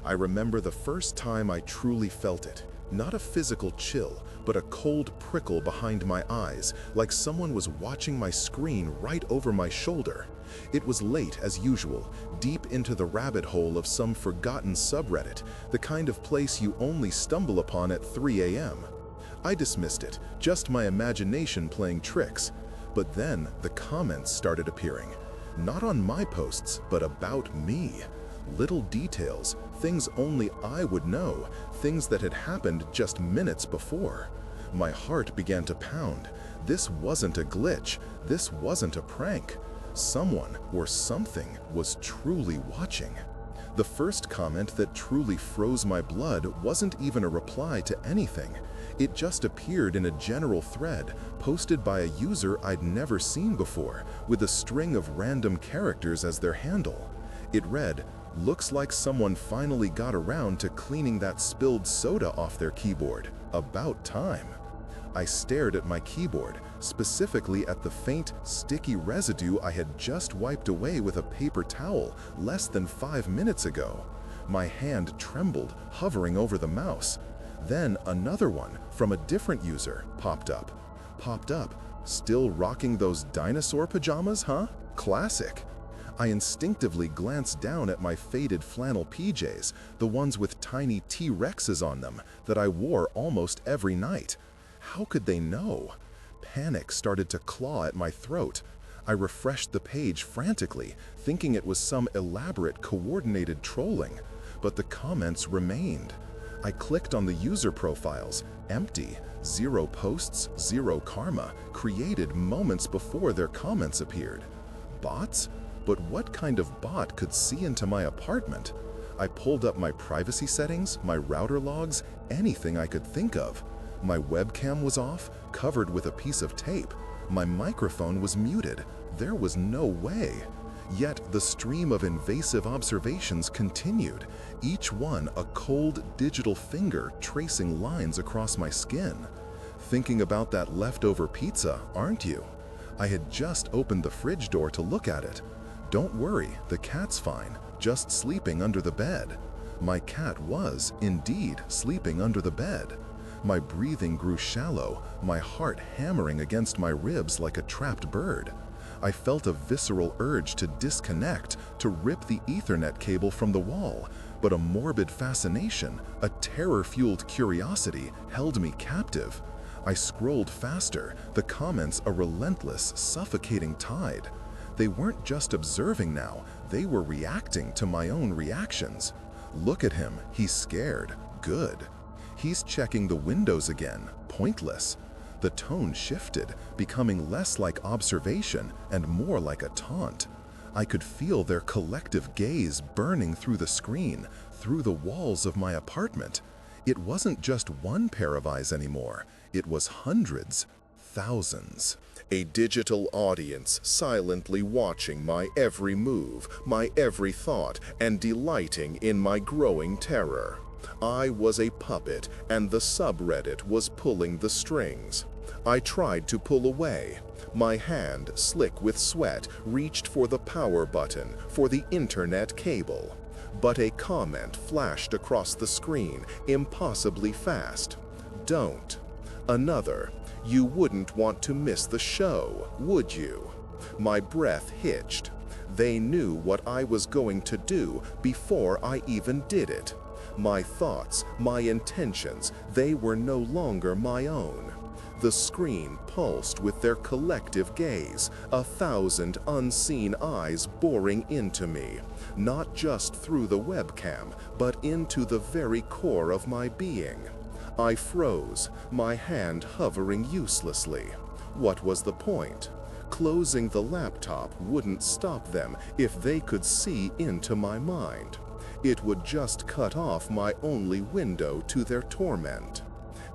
I remember the first time I truly felt it. Not a physical chill, but a cold prickle behind my eyes, like someone was watching my screen right over my shoulder. It was late as usual, deep into the rabbit hole of some forgotten subreddit, the kind of place you only stumble upon at 3 a.m. I dismissed it, just my imagination playing tricks. But then the comments started appearing. Not on my posts, but about me. Little details, things only I would know, things that had happened just minutes before. My heart began to pound. This wasn't a glitch. This wasn't a prank. Someone or something was truly watching. The first comment that truly froze my blood wasn't even a reply to anything. It just appeared in a general thread, posted by a user I'd never seen before, with a string of random characters as their handle. It read, "Looks like someone finally got around to cleaning that spilled soda off their keyboard. About time." I stared at my keyboard, specifically at the faint, sticky residue I had just wiped away with a paper towel less than 5 minutes ago. My hand trembled, hovering over the mouse. Then another one, from a different user, popped up. Still rocking those dinosaur pajamas, huh? Classic. I instinctively glanced down at my faded flannel PJs, the ones with tiny T-Rexes on them that I wore almost every night. How could they know? Panic started to claw at my throat. I refreshed the page frantically, thinking it was some elaborate coordinated trolling, but the comments remained. I clicked on the user profiles, empty, 0 posts, 0 karma, created moments before their comments appeared. Bots? But what kind of bot could see into my apartment? I pulled up my privacy settings, my router logs, anything I could think of. My webcam was off, covered with a piece of tape. My microphone was muted. There was no way. Yet the stream of invasive observations continued, each one a cold digital finger tracing lines across my skin. Thinking about that leftover pizza, aren't you? I had just opened the fridge door to look at it. Don't worry, the cat's fine, just sleeping under the bed. My cat was, indeed, sleeping under the bed. My breathing grew shallow, my heart hammering against my ribs like a trapped bird. I felt a visceral urge to disconnect, to rip the Ethernet cable from the wall, but a morbid fascination, a terror-fueled curiosity, held me captive. I scrolled faster, the comments a relentless, suffocating tide. They weren't just observing now, they were reacting to my own reactions. Look at him, he's scared. Good. He's checking the windows again. Pointless. The tone shifted, becoming less like observation and more like a taunt. I could feel their collective gaze burning through the screen, through the walls of my apartment. It wasn't just one pair of eyes anymore. It was hundreds, thousands. A digital audience silently watching my every move, my every thought, and delighting in my growing terror. I was a puppet, and the subreddit was pulling the strings. I tried to pull away. My hand, slick with sweat, reached for the power button, for the internet cable. But a comment flashed across the screen, impossibly fast. Don't. Another. You wouldn't want to miss the show, would you? My breath hitched. They knew what I was going to do before I even did it. My thoughts, my intentions, they were no longer my own. The screen pulsed with their collective gaze, 1,000 unseen eyes boring into me, not just through the webcam, but into the very core of my being. I froze, my hand hovering uselessly. What was the point? Closing the laptop wouldn't stop them if they could see into my mind. It would just cut off my only window to their torment.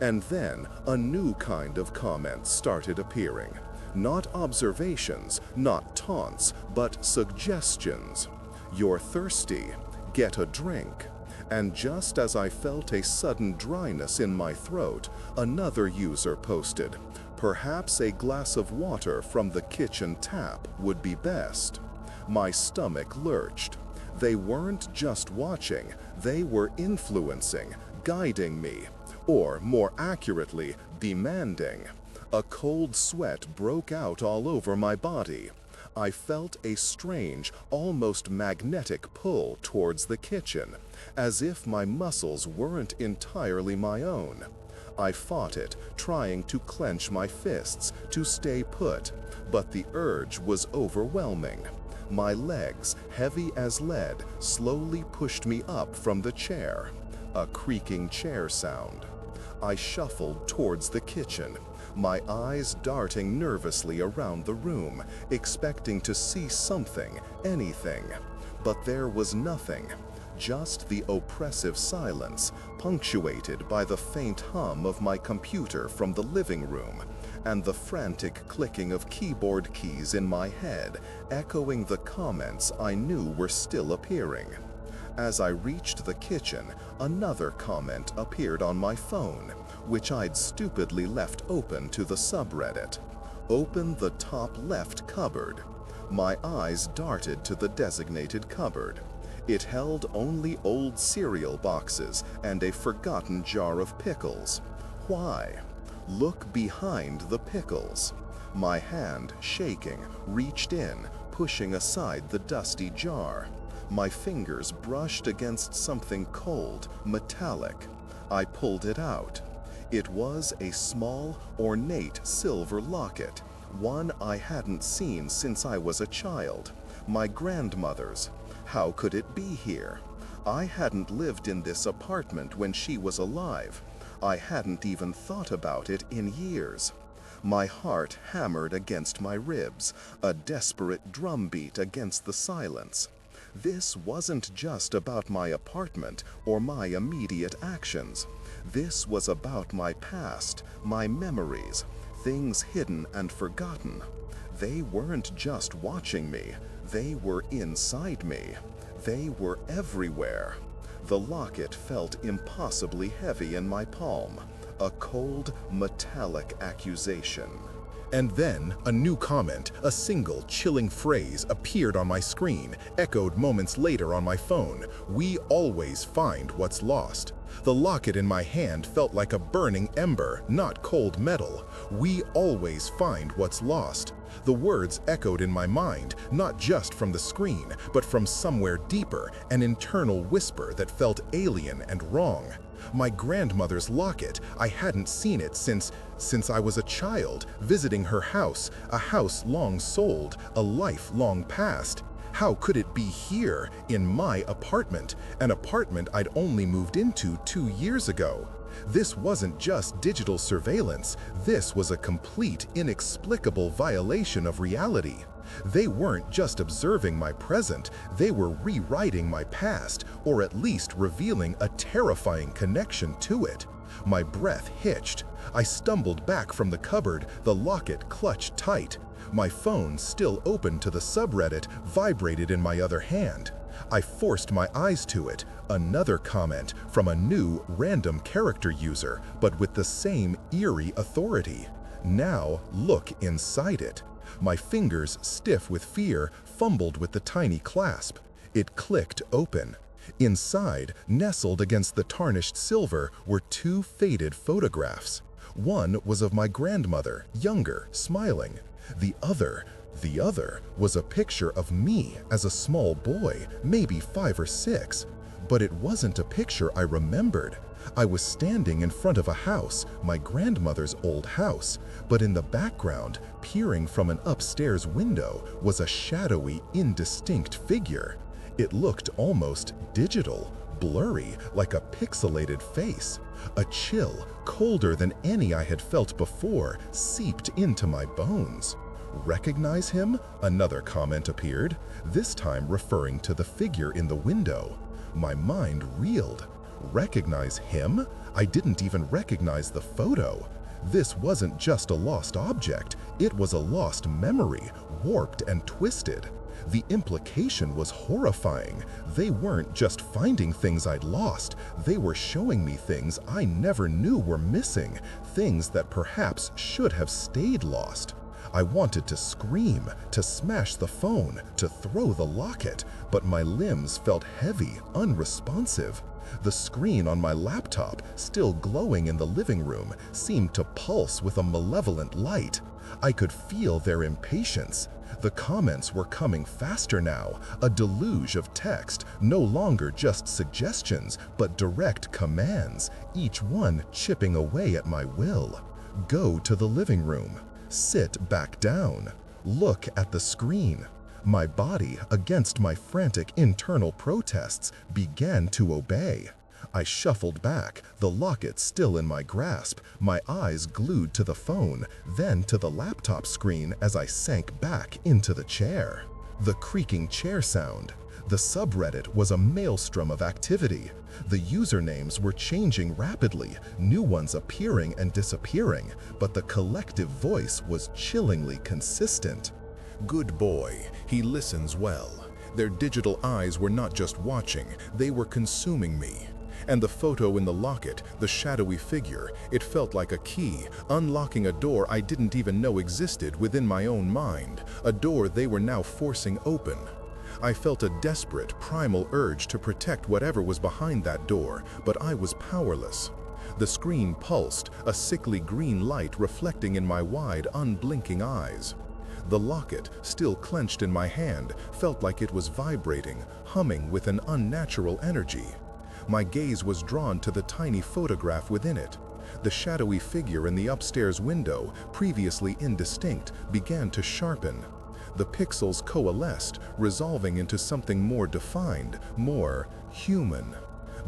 And then a new kind of comment started appearing. Not observations, not taunts, but suggestions. You're thirsty. Get a drink. And just as I felt a sudden dryness in my throat, another user posted, perhaps a glass of water from the kitchen tap would be best. My stomach lurched. They weren't just watching, they were influencing, guiding me, or more accurately, demanding. A cold sweat broke out all over my body. I felt a strange, almost magnetic pull towards the kitchen, as if my muscles weren't entirely my own. I fought it, trying to clench my fists, to stay put, but the urge was overwhelming. My legs, heavy as lead, slowly pushed me up from the chair. A creaking chair sound. I shuffled towards the kitchen, my eyes darting nervously around the room, expecting to see something, anything. But there was nothing, just the oppressive silence, punctuated by the faint hum of my computer from the living room, and the frantic clicking of keyboard keys in my head, echoing the comments I knew were still appearing. As I reached the kitchen, another comment appeared on my phone, which I'd stupidly left open to the subreddit. Open the top left cupboard. My eyes darted to the designated cupboard. It held only old cereal boxes and a forgotten jar of pickles. Why? Look behind the pickles. My hand, shaking, reached in, pushing aside the dusty jar. My fingers brushed against something cold, metallic. I pulled it out. It was a small, ornate silver locket, one I hadn't seen since I was a child. My grandmother's. How could it be here? I hadn't lived in this apartment when she was alive. I hadn't even thought about it in years. My heart hammered against my ribs, a desperate drumbeat against the silence. This wasn't just about my apartment or my immediate actions. This was about my past, my memories, things hidden and forgotten. They weren't just watching me, they were inside me. They were everywhere. The locket felt impossibly heavy in my palm, a cold, metallic accusation. And then, a new comment, a single, chilling phrase appeared on my screen, echoed moments later on my phone. We always find what's lost. The locket in my hand felt like a burning ember, not cold metal. We always find what's lost. The words echoed in my mind, not just from the screen, but from somewhere deeper, an internal whisper that felt alien and wrong. My grandmother's locket, I hadn't seen it since I was a child, visiting her house, a house long sold, a life long past. How could it be here, in my apartment, an apartment I'd only moved into 2 years ago? This wasn't just digital surveillance, this was a complete, inexplicable violation of reality. They weren't just observing my present, they were rewriting my past, or at least revealing a terrifying connection to it. My breath hitched. I stumbled back from the cupboard, the locket clutched tight. My phone, still open to the subreddit, vibrated in my other hand. I forced my eyes to it. Another comment from a new, random character user, but with the same eerie authority. Now, look inside it. My fingers, stiff with fear, fumbled with the tiny clasp. It clicked open. Inside, nestled against the tarnished silver, were 2 faded photographs. One was of my grandmother, younger, smiling. The other was a picture of me as a small boy, maybe 5 or 6. But it wasn't a picture I remembered. I was standing in front of a house, my grandmother's old house, but in the background, peering from an upstairs window, was a shadowy, indistinct figure. It looked almost digital, blurry, like a pixelated face. A chill, colder than any I had felt before, seeped into my bones. Recognize him? Another comment appeared, this time referring to the figure in the window. My mind reeled. Recognize him? I didn't even recognize the photo. This wasn't just a lost object, it was a lost memory, warped and twisted. The implication was horrifying. They weren't just finding things I'd lost, they were showing me things I never knew were missing, things that perhaps should have stayed lost. I wanted to scream, to smash the phone, to throw the locket, but my limbs felt heavy, unresponsive. The screen on my laptop, still glowing in the living room, seemed to pulse with a malevolent light. I could feel their impatience. The comments were coming faster now, a deluge of text, no longer just suggestions, but direct commands, each one chipping away at my will. Go to the living room. Sit back down. Look at the screen. My body, against my frantic internal protests, began to obey. I shuffled back, the locket still in my grasp, my eyes glued to the phone, then to the laptop screen as I sank back into the chair. The creaking chair sound. The subreddit was a maelstrom of activity. The usernames were changing rapidly, new ones appearing and disappearing, but the collective voice was chillingly consistent. Good boy, he listens well. Their digital eyes were not just watching, they were consuming me. And the photo in the locket, the shadowy figure, it felt like a key, unlocking a door I didn't even know existed within my own mind, a door they were now forcing open. I felt a desperate, primal urge to protect whatever was behind that door, but I was powerless. The screen pulsed, a sickly green light reflecting in my wide, unblinking eyes. The locket, still clenched in my hand, felt like it was vibrating, humming with an unnatural energy. My gaze was drawn to the tiny photograph within it. The shadowy figure in the upstairs window, previously indistinct, began to sharpen. The pixels coalesced, resolving into something more defined, more human.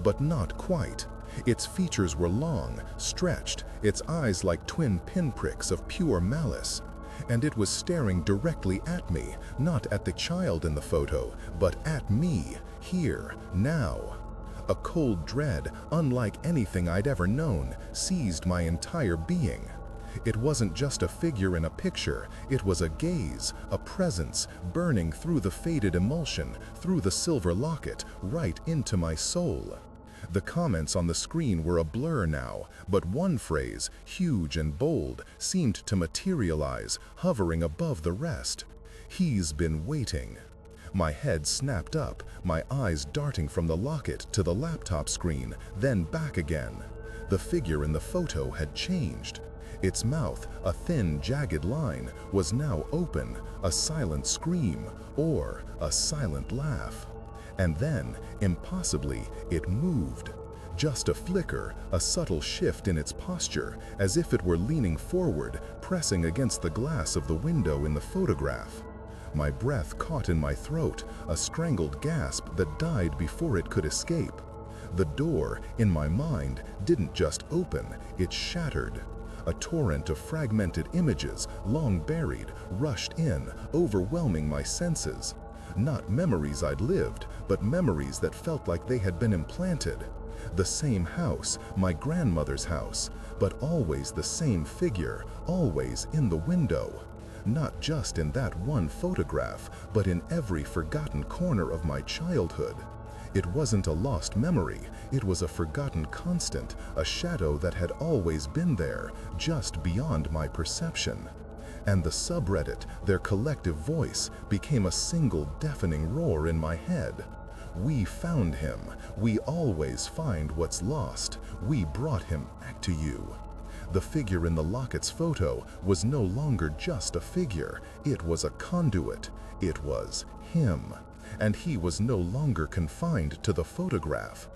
But not quite. Its features were long, stretched, its eyes like twin pinpricks of pure malice. And it was staring directly at me, not at the child in the photo, but at me, here, now. A cold dread, unlike anything I'd ever known, seized my entire being. It wasn't just a figure in a picture, it was a gaze, a presence, burning through the faded emulsion, through the silver locket, right into my soul. The comments on the screen were a blur now, but one phrase, huge and bold, seemed to materialize, hovering above the rest. He's been waiting. My head snapped up, my eyes darting from the locket to the laptop screen, then back again. The figure in the photo had changed. Its mouth, a thin, jagged line, was now open, a silent scream, or a silent laugh. And then, impossibly, it moved. Just a flicker, a subtle shift in its posture, as if it were leaning forward, pressing against the glass of the window in the photograph. My breath caught in my throat, a strangled gasp that died before it could escape. The door, in my mind, didn't just open, it shattered. A torrent of fragmented images, long buried, rushed in, overwhelming my senses. Not memories I'd lived, but memories that felt like they had been implanted. The same house, my grandmother's house, but always the same figure, always in the window. Not just in that one photograph, but in every forgotten corner of my childhood. It wasn't a lost memory, it was a forgotten constant, a shadow that had always been there, just beyond my perception. And the subreddit, their collective voice, became a single deafening roar in my head. We found him. We always find what's lost. We brought him back to you. The figure in the locket's photo was no longer just a figure. It was a conduit. It was him. And he was no longer confined to the photograph.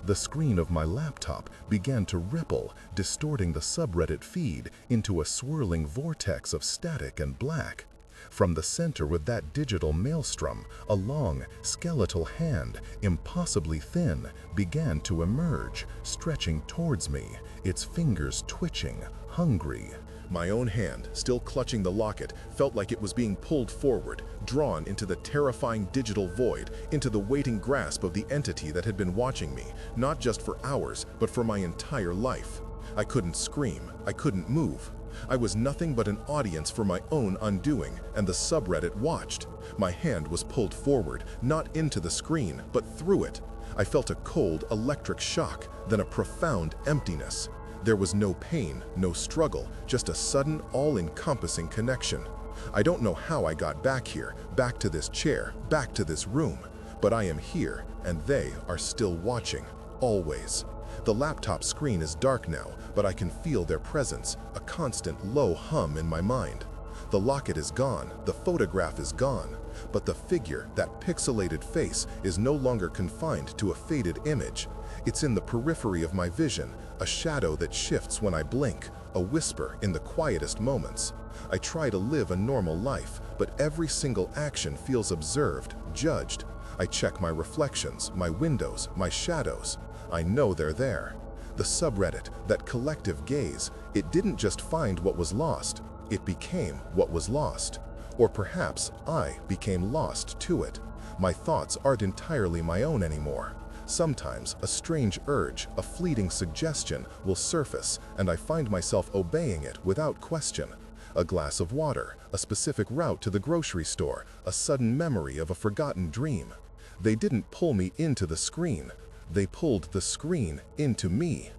The screen of my laptop began to ripple, distorting the subreddit feed into a swirling vortex of static and black. From the center of that digital maelstrom, a long, skeletal hand, impossibly thin, began to emerge, stretching towards me, its fingers twitching, hungry. My own hand, still clutching the locket, felt like it was being pulled forward, drawn into the terrifying digital void, into the waiting grasp of the entity that had been watching me, not just for hours, but for my entire life. I couldn't scream, I couldn't move. I was nothing but an audience for my own undoing, and the subreddit watched. My hand was pulled forward, not into the screen, but through it. I felt a cold, electric shock, then a profound emptiness. There was no pain, no struggle, just a sudden, all-encompassing connection. I don't know how I got back here, back to this chair, back to this room, but I am here, and they are still watching, always. The laptop screen is dark now, but I can feel their presence, a constant low hum in my mind. The locket is gone, the photograph is gone, but the figure, that pixelated face, is no longer confined to a faded image. It's in the periphery of my vision, a shadow that shifts when I blink, a whisper in the quietest moments. I try to live a normal life, but every single action feels observed, judged. I check my reflections, my windows, my shadows. I know they're there. The subreddit, that collective gaze, it didn't just find what was lost, it became what was lost. Or perhaps I became lost to it. My thoughts aren't entirely my own anymore. Sometimes a strange urge, a fleeting suggestion will surface, and I find myself obeying it without question. A glass of water, a specific route to the grocery store, a sudden memory of a forgotten dream. They didn't pull me into the screen. They pulled the screen into me.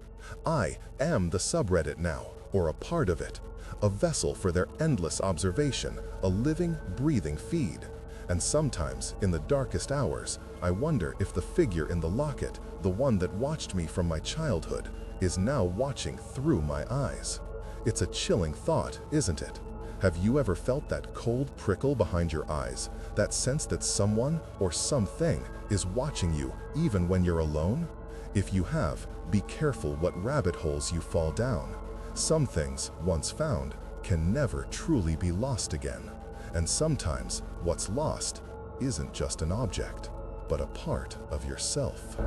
I am the subreddit now, or a part of it. A vessel for their endless observation, a living, breathing feed. And sometimes, in the darkest hours, I wonder if the figure in the locket, the one that watched me from my childhood, is now watching through my eyes. It's a chilling thought, isn't it? Have you ever felt that cold prickle behind your eyes? That sense that someone or something is watching you even when you're alone? If you have, be careful what rabbit holes you fall down. Some things, once found, can never truly be lost again. And sometimes, what's lost isn't just an object, but a part of yourself.